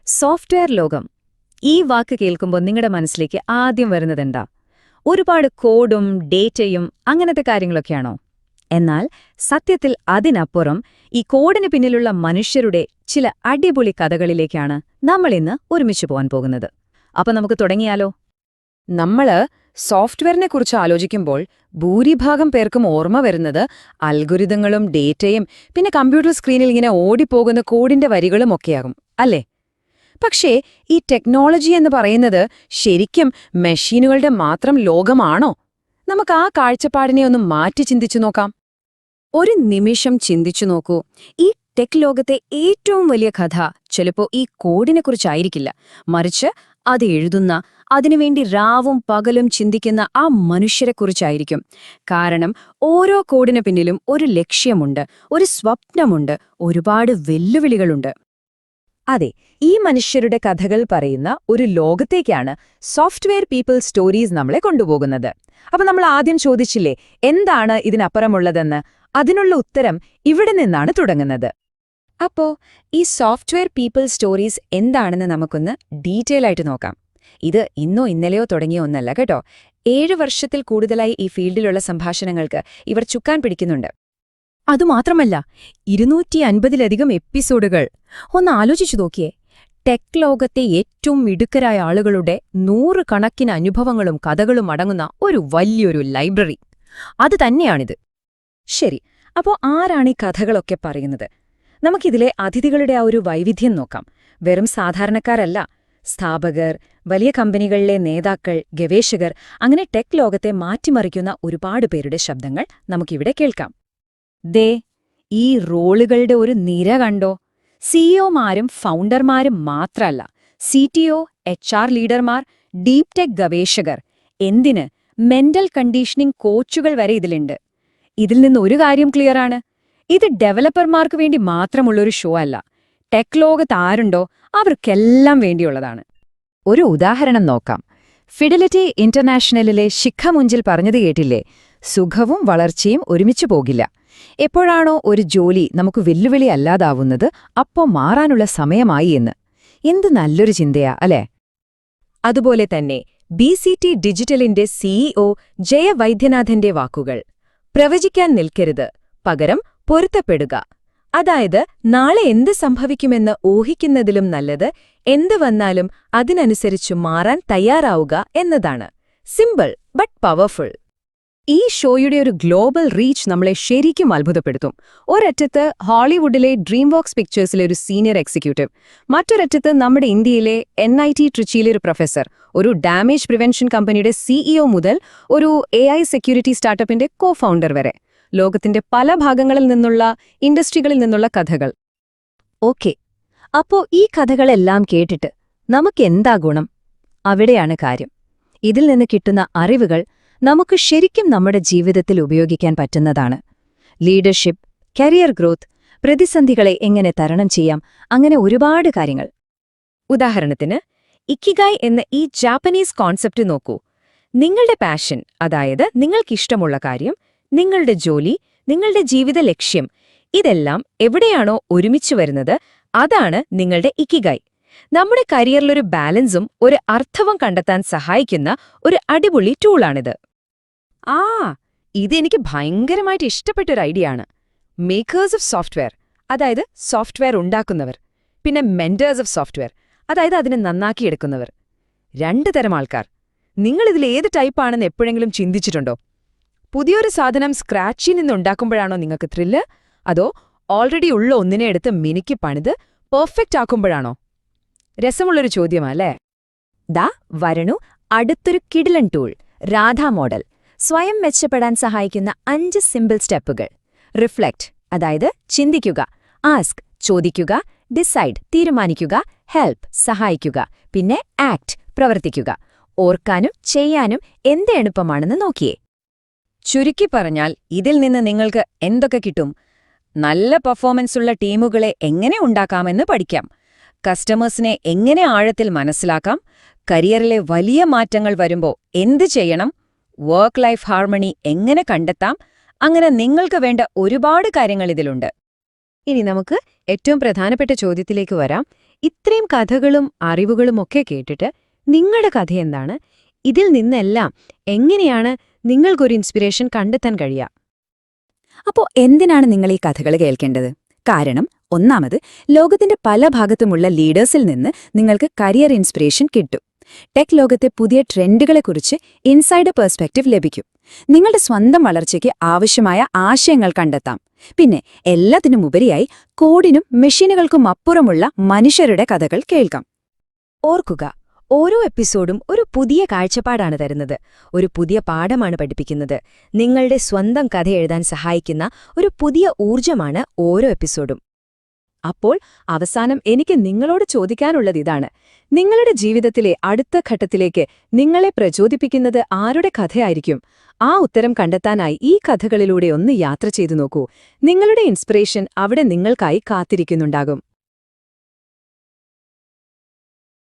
Software ലോകം. ഈ വാക്ക് കേൾക്കുമ്പോൾ നിങ്ങളുടെ മനസ്സിലേക്ക് ആദ്യം വരുന്നതെന്താ? ഒരുപാട് കോഡും ഡേറ്റയും അങ്ങനത്തെ കാര്യങ്ങളൊക്കെയാണോ? എന്നാൽ സത്യത്തിൽ അതിനപ്പുറം ഈ കോഡിന് പിന്നിലുള്ള മനുഷ്യരുടെ ചില അടിപൊളി കഥകളിലേക്കാണ് നമ്മളിന്ന് ഒരുമിച്ച് പോകാൻ പോകുന്നത്. അപ്പൊ നമുക്ക് തുടങ്ങിയാലോ? നമ്മള് സോഫ്റ്റ്വെയറിനെക്കുറിച്ച് ആലോചിക്കുമ്പോൾ ഭൂരിഭാഗം പേർക്കും ഓർമ്മ വരുന്നത് അൽഗുരിതങ്ങളും ഡേറ്റയും പിന്നെ കമ്പ്യൂട്ടർ സ്ക്രീനിൽ ഇങ്ങനെ ഓടിപ്പോകുന്ന കോഡിന്റെ വരികളും ഒക്കെയാകും അല്ലേ? പക്ഷേ ഈ ടെക്നോളജി എന്ന് പറയുന്നത് ശരിക്കും മെഷീനുകളുടെ മാത്രം ലോകമാണോ? നമുക്ക് ആ കാഴ്ചപ്പാടിനെ ഒന്ന് മാറ്റി ചിന്തിച്ചു നോക്കാം. ഒരു നിമിഷം ചിന്തിച്ചു നോക്കൂ. ഈ ടെക് ലോകത്തെ ഏറ്റവും വലിയ കഥ ചിലപ്പോ ഈ കോഡിനെക്കുറിച്ചായിരിക്കില്ല, മറിച്ച് അത് എഴുതുന്ന, അതിനുവേണ്ടി രാവും പകലും ചിന്തിക്കുന്ന ആ മനുഷ്യരെക്കുറിച്ചായിരിക്കും. കാരണം ഓരോ കോഡിന് പിന്നിലും ഒരു ലക്ഷ്യമുണ്ട്, ഒരു സ്വപ്നമുണ്ട്, ഒരുപാട് വെല്ലുവിളികളുണ്ട്. അതെ, ഈ മനുഷ്യരുടെ കഥകൾ പറയുന്ന ഒരു ലോകത്തേക്കാണ് സോഫ്റ്റ്വെയർ പീപ്പിൾ സ്റ്റോറീസ് നമ്മളെ കൊണ്ടുപോകുന്നത്. അപ്പൊ നമ്മൾ ആദ്യം ചോദിച്ചില്ലേ, എന്താണ് ഇതിനപ്പുറമുള്ളതെന്ന്? അതിനുള്ള ഉത്തരം ഇവിടെ നിന്നാണ് തുടങ്ങുന്നത്. അപ്പോ ഈ സോഫ്റ്റ്വെയർ പീപ്പിൾ സ്റ്റോറീസ് എന്താണെന്ന് നമുക്കൊന്ന് ഡീറ്റെയിൽ ആയിട്ട് നോക്കാം. ഇത് ഇന്നോ ഇന്നലെയോ തുടങ്ങിയ ഒന്നല്ല കേട്ടോ. 7 വർഷത്തിൽ കൂടുതലായി ഈ ഫീൽഡിലുള്ള സംഭാഷണങ്ങൾക്ക് ഇവർ ചുക്കാൻ പിടിക്കുന്നുണ്ട്. അതുമാത്രമല്ല, 250-ലധികം എപ്പിസോഡുകൾ. ഒന്ന് ആലോചിച്ചു നോക്കിയേ. ടെക് ലോകത്തെ ഏറ്റവും മിടുക്കരായ ആളുകളുടെ 100 കണക്കിന് അനുഭവങ്ങളും കഥകളും അടങ്ങുന്ന ഒരു വലിയൊരു ലൈബ്രറി. അത് തന്നെയാണിത്. ശരി, അപ്പോ ആരാണ് ഈ കഥകളൊക്കെ പറയുന്നത്? നമുക്കിതിലെ അതിഥികളുടെ ആ ഒരു വൈവിധ്യം നോക്കാം. വെറും സാധാരണക്കാരല്ല, സ്ഥാപകർ, വലിയ കമ്പനികളിലെ നേതാക്കൾ, ഗവേഷകർ, അങ്ങനെ ടെക് ലോകത്തെ മാറ്റിമറിക്കുന്ന ഒരുപാട് പേരുടെ ശബ്ദങ്ങൾ നമുക്കിവിടെ കേൾക്കാം. ദേ, ഈ റോളുകളുടെ ഒരു നിര കണ്ടോ? സിഇഒമാരും ഫൗണ്ടർമാരും മാത്രല്ല, CTO, HR ലീഡർമാർ, ഡീപ് ടെക് ഗവേഷകർ, എന്തിന് മെന്റൽ കണ്ടീഷനിംഗ് കോച്ചുകൾ വരെ ഇതിലുണ്ട്. ഇതിൽ നിന്ന് ഒരു കാര്യം ക്ലിയറാണ്: ഇത് ഡെവലപ്പർമാർക്ക് വേണ്ടി മാത്രമുള്ളൊരു ഷോ അല്ല. ടെക് ലോകത്ത് ആരുണ്ടോ അവർക്കെല്ലാം വേണ്ടിയുള്ളതാണ്. ഒരു ഉദാഹരണം നോക്കാം. ഫിഡലിറ്റി ഇന്റർനാഷണലിലെ ശിഖ മുഞ്ചിൽ പറഞ്ഞത് കേട്ടില്ലേ? സുഖവും വളർച്ചയും ഒരുമിച്ചു പോകില്ല. എപ്പോഴാണോ ഒരു ജോലി നമുക്ക് വെല്ലുവിളി അല്ലാതാവുന്നത്, അപ്പോ മാറാനുള്ള സമയമായി എന്ന്. എന്ത് നല്ലൊരു ചിന്തയാ അല്ലേ? അതുപോലെ തന്നെ BCT ഡിജിറ്റലിന്റെ CEO ജയ വൈദ്യനാഥന്റെ വാക്കുകൾ: പ്രവചിക്കാൻ നിൽക്കരുത്, പകരം പൊരുത്തപ്പെടുക. അതായത്, നാളെ എന്ത് സംഭവിക്കുമെന്ന് ഊഹിക്കുന്നതിലും നല്ലത് എന്ത് വന്നാലും അതിനനുസരിച്ചു മാറാൻ തയ്യാറാവുക എന്നതാണ്. Simple but powerful. ഈ ഷോയുടെ ഒരു ഗ്ലോബൽ റീച്ച് നമ്മളെ ശരിക്കും അത്ഭുതപ്പെടുത്തും. ഒരറ്റത്ത് ഹോളിവുഡിലെ ഡ്രീം വർക്ക്സ് പിക്ചേഴ്സിലെ ഒരു സീനിയർ എക്സിക്യൂട്ടീവ്, മറ്റൊരറ്റത്ത് നമ്മുടെ ഇന്ത്യയിലെ NIT ട്രിച്ചിയിലെ ഒരു പ്രൊഫസർ, ഒരു ഡാമേജ് പ്രിവെൻഷൻ കമ്പനിയുടെ CEO മുതൽ ഒരു AI സെക്യൂരിറ്റി സ്റ്റാർട്ടപ്പിന്റെ കോ-ഫൗണ്ടർ വരെ. ലോകത്തിന്റെ പല ഭാഗങ്ങളിൽ നിന്നുള്ള, ഇൻഡസ്ട്രികളിൽ നിന്നുള്ള കഥകൾ. ഓക്കെ, അപ്പോ ഈ കഥകളെല്ലാം കേട്ടിട്ട് നമുക്കെന്താ ഗുണം? അവിടെയാണ് കാര്യം. ഇതിൽ നിന്ന് കിട്ടുന്ന അറിവുകൾ നമുക്ക് ശരിക്കും നമ്മുടെ ജീവിതത്തിൽ ഉപയോഗിക്കാൻ പറ്റുന്നതാണ്. ലീഡർഷിപ്പ്, കരിയർ ഗ്രോത്ത്, പ്രതിസന്ധികളെ എങ്ങനെ തരണം ചെയ്യാം, അങ്ങനെ ഒരുപാട് കാര്യങ്ങൾ. ഉദാഹരണത്തിന്, ഇക്കിഗായ് എന്ന ഈ ജാപ്പനീസ് കോൺസെപ്റ്റ് നോക്കൂ. നിങ്ങളുടെ പാഷൻ, അതായത് നിങ്ങൾക്കിഷ്ടമുള്ള കാര്യം, നിങ്ങളുടെ ജോലി, നിങ്ങളുടെ ജീവിത ലക്ഷ്യം, ഇതെല്ലാം എവിടെയാണോ ഒരുമിച്ച് വരുന്നത്, അതാണ് നിങ്ങളുടെ ഇക്കിഗായ്. നമ്മുടെ കരിയറിലൊരു ബാലൻസും ഒരു അർത്ഥവും കണ്ടെത്താൻ സഹായിക്കുന്ന ഒരു അടിപൊളി ടൂളാണിത്. ഇതെനിക്ക് ഭയങ്കരമായിട്ട് ഇഷ്ടപ്പെട്ടൊരു ഐഡിയ ആണ്. മേക്കേഴ്സ് ഓഫ് സോഫ്റ്റ്വെയർ, അതായത് സോഫ്റ്റ്വെയർ ഉണ്ടാക്കുന്നവർ, പിന്നെ മെന്റേഴ്സ് ഓഫ് സോഫ്റ്റ്വെയർ, അതായത് അതിനെ നന്നാക്കിയെടുക്കുന്നവർ. 2 തരം ആൾക്കാർ. നിങ്ങളിതിൽ ഏത് ടൈപ്പാണെന്ന് എപ്പോഴെങ്കിലും ചിന്തിച്ചിട്ടുണ്ടോ? പുതിയൊരു സാധനം സ്ക്രാച്ചിൽ നിന്നുണ്ടാക്കുമ്പോഴാണോ നിങ്ങൾക്ക് ത്രില്ല്? അതോ ഓൾറെഡി ഉള്ള ഒന്നിനെ എടുത്ത് മിനുക്കി പണിത് പെർഫെക്റ്റ് ആക്കുമ്പോഴാണോ? രസമുള്ളൊരു ചോദ്യമല്ലേ? ദാ വരണു അടുത്തൊരു കിടിലൻ ടൂൾ, രാധ മോഡൽ. സ്വയം മെച്ചപ്പെടാൻ സഹായിക്കുന്ന 5 സിമ്പിൾ സ്റ്റെപ്പുകൾ. റിഫ്ലക്റ്റ്, അതായത് ചിന്തിക്കുക. ആസ്ക്, ചോദിക്കുക. ഡിസൈഡ്, തീരുമാനിക്കുക. ഹെൽപ്പ്, സഹായിക്കുക. പിന്നെ ആക്ട്, പ്രവർത്തിക്കുക. ഓർക്കാനും ചെയ്യാനും എന്ത് എളുപ്പമാണെന്ന് നോക്കിയേ. ചുരുക്കി പറഞ്ഞാൽ ഇതിൽ നിന്ന് നിങ്ങൾക്ക് എന്തൊക്കെ കിട്ടും? നല്ല പെർഫോമൻസുള്ള ടീമുകളെ എങ്ങനെ ഉണ്ടാക്കാമെന്ന് പഠിക്കാം, കസ്റ്റമേഴ്സിനെ എങ്ങനെ ആഴത്തിൽ മനസ്സിലാക്കാം, കരിയറിലെ വലിയ മാറ്റങ്ങൾ വരുമ്പോൾ എന്ത് ചെയ്യണം, വർക്ക് ലൈഫ് ഹാർമണി എങ്ങനെ കണ്ടെത്താം, അങ്ങനെ നിങ്ങൾക്ക് വേണ്ട ഒരുപാട് കാര്യങ്ങൾ ഇതിലുണ്ട്. ഇനി നമുക്ക് ഏറ്റവും പ്രധാനപ്പെട്ട ചോദ്യത്തിലേക്ക് വരാം. ഇത്രയും കഥകളും അറിവുകളും ഒക്കെ കേട്ടിട്ട് നിങ്ങളുടെ കഥ എന്താണ്? ഇതിൽ നിന്നെല്ലാം എങ്ങനെയാണ് നിങ്ങൾക്കൊരു ഇൻസ്പിറേഷൻ കണ്ടെത്താൻ കഴിയുക? അപ്പോ എന്തിനാണ് നിങ്ങൾ ഈ കഥകൾ കേൾക്കേണ്ടത്? കാരണം ഒന്നാമത്, ലോകത്തിന്റെ പല ഭാഗത്തുമുള്ള ലീഡേഴ്സിൽ നിന്ന് നിങ്ങൾക്ക് കരിയർ ഇൻസ്പിറേഷൻ കിട്ടും. ടെക് ലോകത്തെ പുതിയ ട്രെൻഡുകളെക്കുറിച്ച് ഇൻസൈഡർ പെർസ്പെക്റ്റീവ് ലഭിക്കും. നിങ്ങളുടെ സ്വന്തം വളർച്ചയ്ക്ക് ആവശ്യമായ ആശയങ്ങൾ കണ്ടെത്താം. പിന്നെ എല്ലാത്തിനുമുപരിയായി കോഡിനും മെഷീനുകൾക്കും അപ്പുറമുള്ള മനുഷ്യരുടെ കഥകൾ കേൾക്കാം. ഓർക്കുക, ഓരോ എപ്പിസോഡും ഒരു പുതിയ കാഴ്ചപ്പാടാണ് തരുന്നത്, ഒരു പുതിയ പാഠമാണ് പഠിപ്പിക്കുന്നത്. നിങ്ങളുടെ സ്വന്തം കഥ എഴുതാൻ സഹായിക്കുന്ന ഒരു പുതിയ ഊർജ്ജമാണ് ഓരോ എപ്പിസോഡും. അപ്പോൾ അവസാനം എനിക്ക് നിങ്ങളോട് ചോദിക്കാനുള്ളത് ഇതാണ്: നിങ്ങളുടെ ജീവിതത്തിലെ അടുത്ത ഘട്ടത്തിലേക്ക് നിങ്ങളെ പ്രചോദിപ്പിക്കുന്നത് ആരുടെ കഥയായിരിക്കും? ആ ഉത്തരം കണ്ടെത്താനായി ഈ കഥകളിലൂടെ ഒന്ന് യാത്ര ചെയ്തു നോക്കൂ. നിങ്ങളുടെ ഇൻസ്പിറേഷൻ അവിടെ നിങ്ങൾക്കായി കാത്തിരിക്കുന്നുണ്ടാകും.